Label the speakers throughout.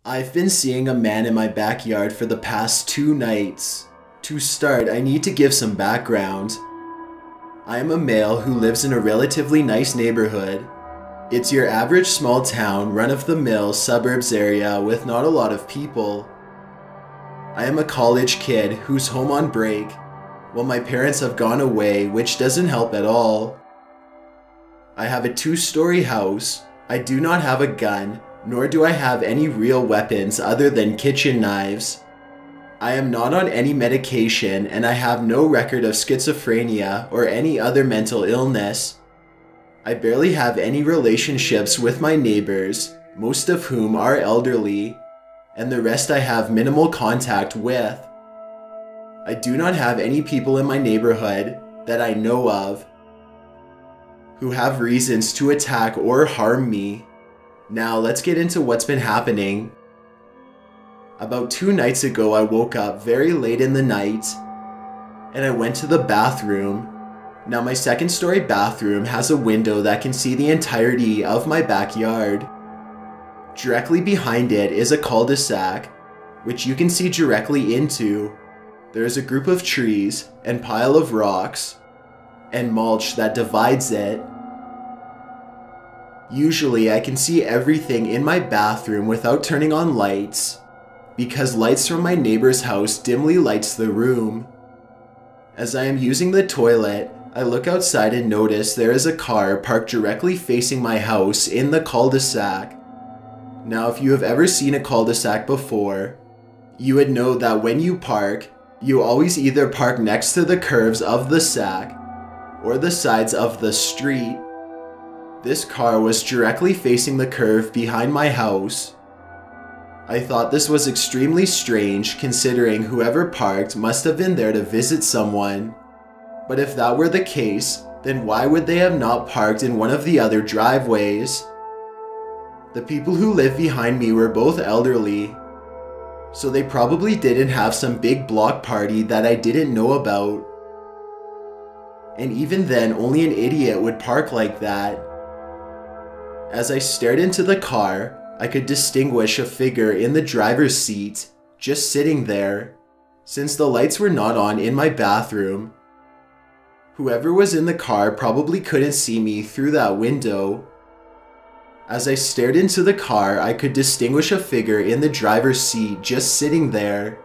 Speaker 1: I've been seeing a man in my backyard for the past 2 nights. To start, I need to give some background. I am a male who lives in a relatively nice neighborhood. It's your average small town, run-of-the-mill suburbs area with not a lot of people. I am a college kid who's home on break, while my parents have gone away, which doesn't help at all. I have a 2-story house. I do not have a gun, nor do I have any real weapons other than kitchen knives. I am not on any medication and I have no record of schizophrenia or any other mental illness. I barely have any relationships with my neighbors, most of whom are elderly, and the rest I have minimal contact with. I do not have any people in my neighborhood that I know of who have reasons to attack or harm me. Now let's get into what's been happening. About 2 nights ago, I woke up very late in the night and I went to the bathroom. Now my 2nd-story bathroom has a window that can see the entirety of my backyard. Directly behind it is a cul-de-sac, which you can see directly into. There is a group of trees and pile of rocks and mulch that divides it. Usually I can see everything in my bathroom without turning on lights, because lights from my neighbor's house dimly lights the room. As I am using the toilet, I look outside and notice there is a car parked directly facing my house in the cul-de-sac. Now if you have ever seen a cul-de-sac before, you would know that when you park, you always either park next to the curves of the sac or the sides of the street. This car was directly facing the curve behind my house. I thought this was extremely strange considering whoever parked must have been there to visit someone. But if that were the case, then why would they have not parked in one of the other driveways? The people who live behind me were both elderly, so they probably didn't have some big block party that I didn't know about. And even then, only an idiot would park like that. As I stared into the car, I could distinguish a figure in the driver's seat, just sitting there. Since the lights were not on in my bathroom, whoever was in the car probably couldn't see me through that window. As I stared into the car, I could distinguish a figure in the driver's seat just sitting there.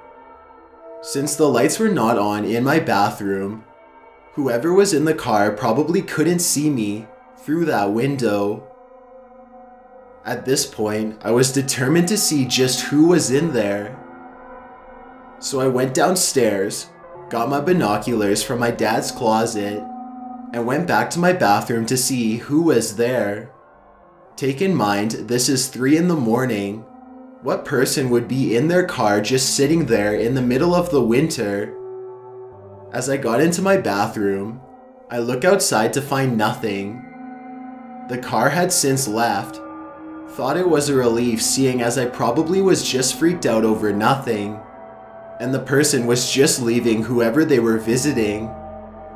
Speaker 1: Since the lights were not on in my bathroom, whoever was in the car probably couldn't see me through that window. At this point, I was determined to see just who was in there. So I went downstairs, got my binoculars from my dad's closet, and went back to my bathroom to see who was there. Take in mind, this is 3 in the morning. What person would be in their car just sitting there in the middle of the winter? As I got into my bathroom, I look outside to find nothing. The car had since left. Thought it was a relief seeing as I probably was just freaked out over nothing, and the person was just leaving whoever they were visiting.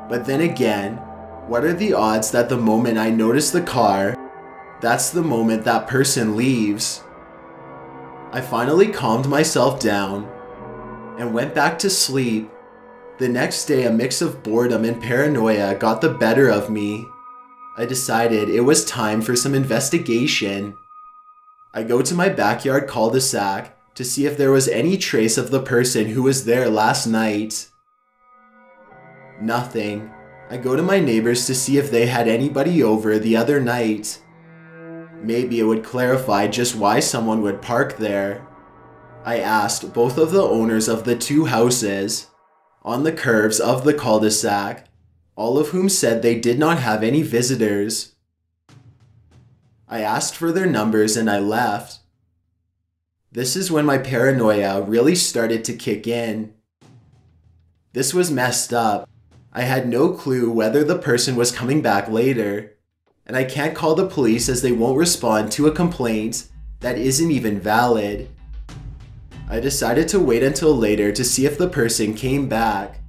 Speaker 1: But then again, what are the odds that the moment I notice the car, that's the moment that person leaves? I finally calmed myself down and went back to sleep. The next day, a mix of boredom and paranoia got the better of me. I decided it was time for some investigation. I go to my backyard cul-de-sac to see if there was any trace of the person who was there last night. Nothing. I go to my neighbors to see if they had anybody over the other night. Maybe it would clarify just why someone would park there. I asked both of the owners of the 2 houses on the curves of the cul-de-sac, all of whom said they did not have any visitors. I asked for their numbers and I left. This is when my paranoia really started to kick in. This was messed up. I had no clue whether the person was coming back later, and I can't call the police as they won't respond to a complaint that isn't even valid. I decided to wait until later to see if the person came back.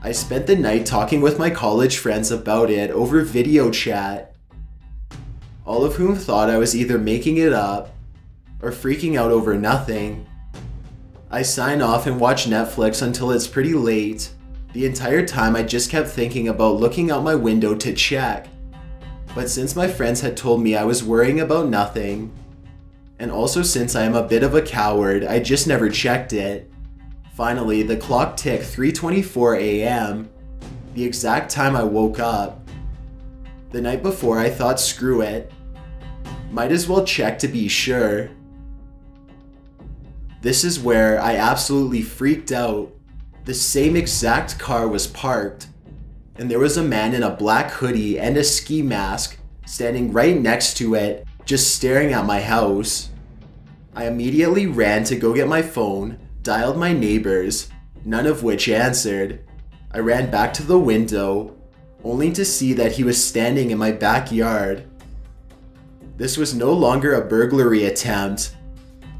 Speaker 1: I spent the night talking with my college friends about it over video chat, all of whom thought I was either making it up or freaking out over nothing. I sign off and watch Netflix until it's pretty late. The entire time I just kept thinking about looking out my window to check. But since my friends had told me I was worrying about nothing, and also since I am a bit of a coward, I just never checked it. Finally, the clock ticked 3:24 a.m., the exact time I woke up. The night before I thought screw it, might as well check to be sure. This is where I absolutely freaked out. The same exact car was parked, and there was a man in a black hoodie and a ski mask standing right next to it, just staring at my house. I immediately ran to go get my phone, dialed my neighbors, none of which answered. I ran back to the window, only to see that he was standing in my backyard. This was no longer a burglary attempt,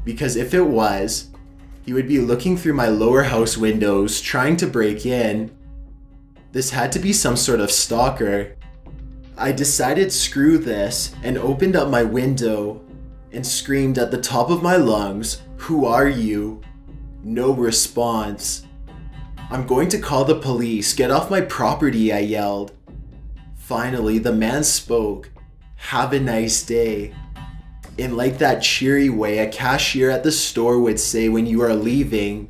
Speaker 1: because if it was, he would be looking through my lower house windows trying to break in. This had to be some sort of stalker. I decided screw this and opened up my window and screamed at the top of my lungs, "Who are you?" No response. "I'm going to call the police, get off my property," I yelled. Finally, the man spoke. "Have a nice day." In like that cheery way a cashier at the store would say when you are leaving.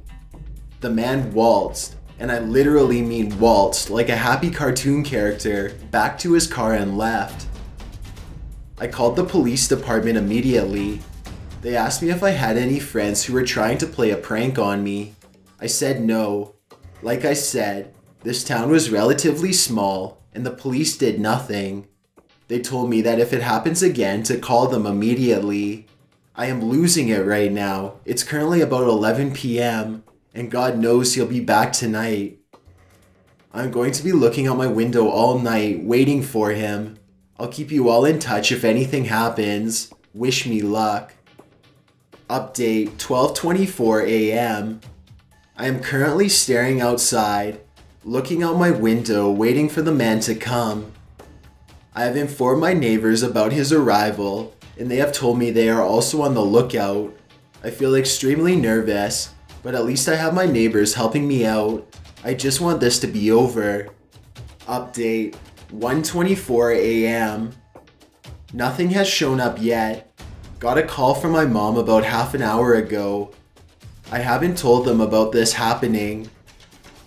Speaker 1: The man waltzed, and I literally mean waltzed, like a happy cartoon character, back to his car and left. I called the police department immediately. They asked me if I had any friends who were trying to play a prank on me. I said no. Like I said, this town was relatively small, and the police did nothing. They told me that if it happens again to call them immediately. I am losing it right now. It's currently about 11 p.m. and God knows he'll be back tonight. I'm going to be looking out my window all night, waiting for him. I'll keep you all in touch if anything happens. Wish me luck. Update 12:24 a.m. I am currently staring outside, looking out my window, waiting for the man to come. I have informed my neighbors about his arrival, and they have told me they are also on the lookout. I feel extremely nervous, but at least I have my neighbors helping me out. I just want this to be over. Update 1:24 a.m. Nothing has shown up yet. Got a call from my mom about half an hour ago. I haven't told them about this happening.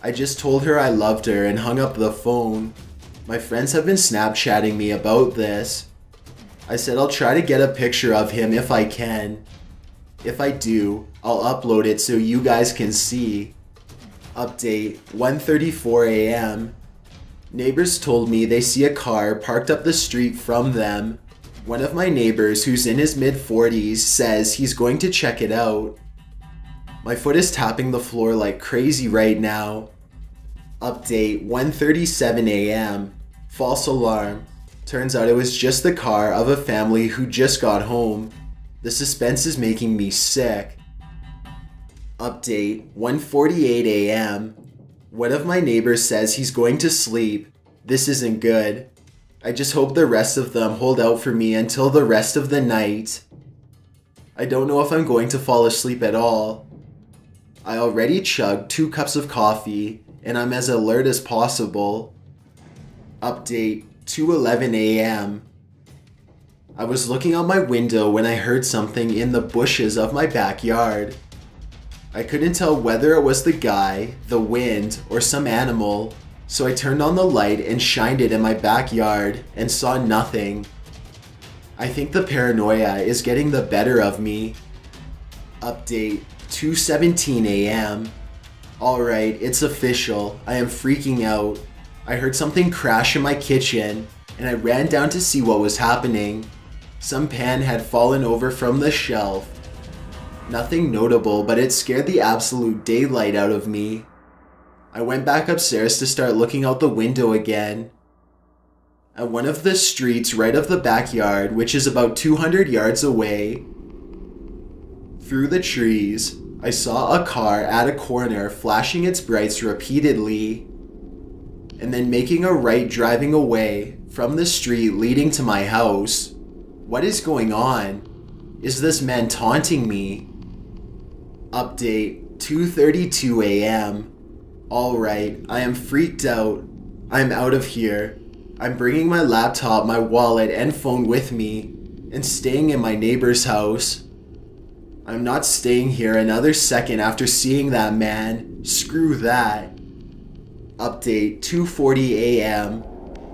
Speaker 1: I just told her I loved her and hung up the phone. My friends have been Snapchatting me about this. I said I'll try to get a picture of him if I can. If I do, I'll upload it so you guys can see. Update 1:34 a.m. Neighbors told me they see a car parked up the street from them. One of my neighbors, who's in his mid-40s, says he's going to check it out. My foot is tapping the floor like crazy right now. Update 1:37 a.m. False alarm. Turns out it was just the car of a family who just got home. The suspense is making me sick. Update 1:48 a.m. One of my neighbors says he's going to sleep. This isn't good. I just hope the rest of them hold out for me until the rest of the night. I don't know if I'm going to fall asleep at all. I already chugged 2 cups of coffee, and I'm as alert as possible. Update 2:11 a.m. I was looking out my window when I heard something in the bushes of my backyard. I couldn't tell whether it was the guy, the wind, or some animal, so I turned on the light and shined it in my backyard and saw nothing. I think the paranoia is getting the better of me. Update 2:17 a.m. Alright, it's official. I am freaking out. I heard something crash in my kitchen, and I ran down to see what was happening. Some pan had fallen over from the shelf. Nothing notable, but it scared the absolute daylight out of me. I went back upstairs to start looking out the window again. At one of the streets right of the backyard, which is about 200 yards away, through the trees, I saw a car at a corner flashing its brights repeatedly, and then making a right driving away from the street leading to my house. What is going on? Is this man taunting me? Update 2:32 a.m. Alright, I am freaked out. I'm out of here. I'm bringing my laptop, my wallet, and phone with me, and staying in my neighbor's house. I'm not staying here another second after seeing that man. Screw that. Update 2:40 a.m.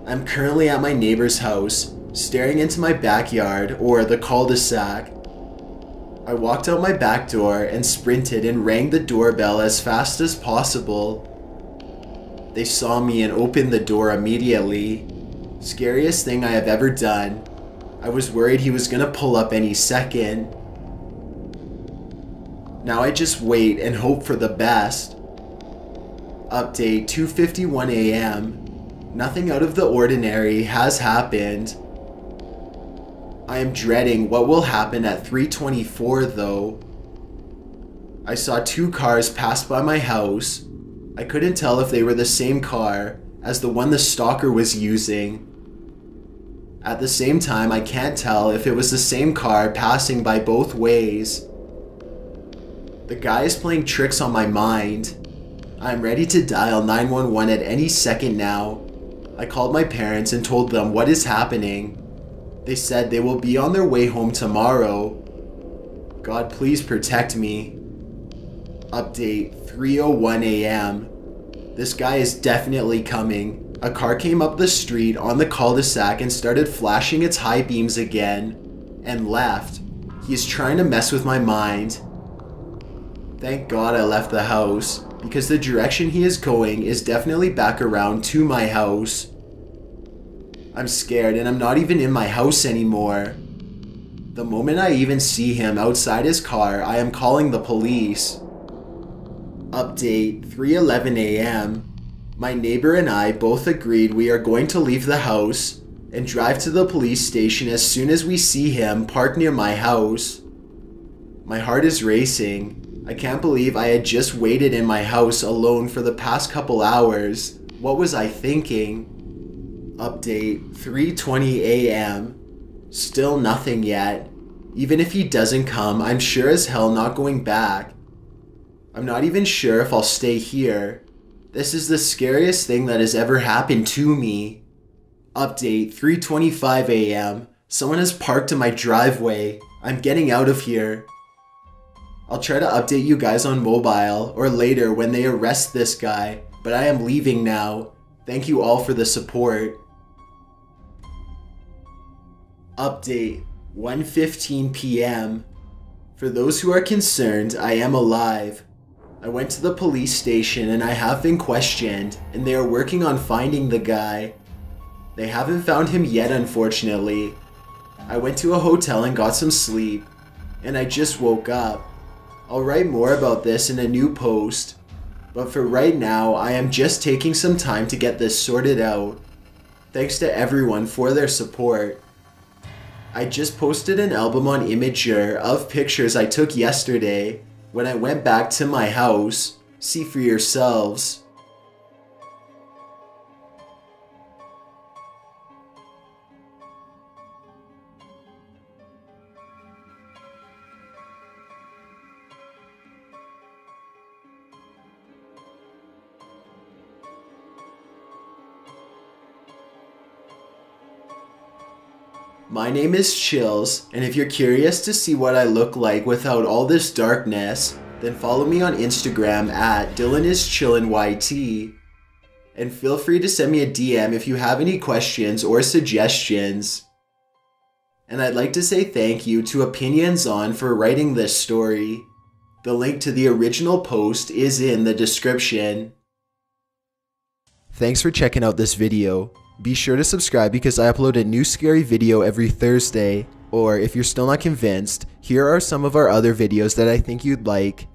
Speaker 1: I'm currently at my neighbor's house, staring into my backyard, or the cul-de-sac. I walked out my back door and sprinted and rang the doorbell as fast as possible. They saw me and opened the door immediately. Scariest thing I have ever done. I was worried he was gonna pull up any second. Now I just wait and hope for the best. Update 2:51 a.m. Nothing out of the ordinary has happened. I am dreading what will happen at 3:24 though. I saw 2 cars pass by my house. I couldn't tell if they were the same car as the one the stalker was using. At the same time, I can't tell if it was the same car passing by both ways. The guy is playing tricks on my mind. I'm ready to dial 911 at any second now. I called my parents and told them what is happening. They said they will be on their way home tomorrow. God, please protect me. Update 3:01 a.m. This guy is definitely coming. A car came up the street on the cul-de-sac and started flashing its high beams again, and left. He's trying to mess with my mind. Thank God I left the house, because the direction he is going is definitely back around to my house. I'm scared and I'm not even in my house anymore. The moment I even see him outside his car, I am calling the police. Update 3:11 a.m. My neighbor and I both agreed we are going to leave the house and drive to the police station as soon as we see him parked near my house. My heart is racing. I can't believe I had just waited in my house alone for the past couple hours. What was I thinking? Update 3:20 a.m. Still nothing yet. Even if he doesn't come, I'm sure as hell not going back. I'm not even sure if I'll stay here. This is the scariest thing that has ever happened to me. Update 3:25 a.m. Someone has parked in my driveway. I'm getting out of here. I'll try to update you guys on mobile or later when they arrest this guy, but I am leaving now. Thank you all for the support. Update 1:15 p.m. For those who are concerned, I am alive. I went to the police station and I have been questioned, and they are working on finding the guy. They haven't found him yet, unfortunately. I went to a hotel and got some sleep, and I just woke up. I'll write more about this in a new post, but for right now, I am just taking some time to get this sorted out. Thanks to everyone for their support. I just posted an album on Imager of pictures I took yesterday when I went back to my house. See for yourselves. My name is Chills, and if you're curious to see what I look like without all this darkness, then follow me on Instagram at DylanIsChillinYT. And feel free to send me a DM if you have any questions or suggestions. And I'd like to say thank you to Opinionson for writing this story. The link to the original post is in the description. Thanks for checking out this video. Be sure to subscribe because I upload a new scary video every Thursday. Or if you're still not convinced, here are some of our other videos that I think you'd like.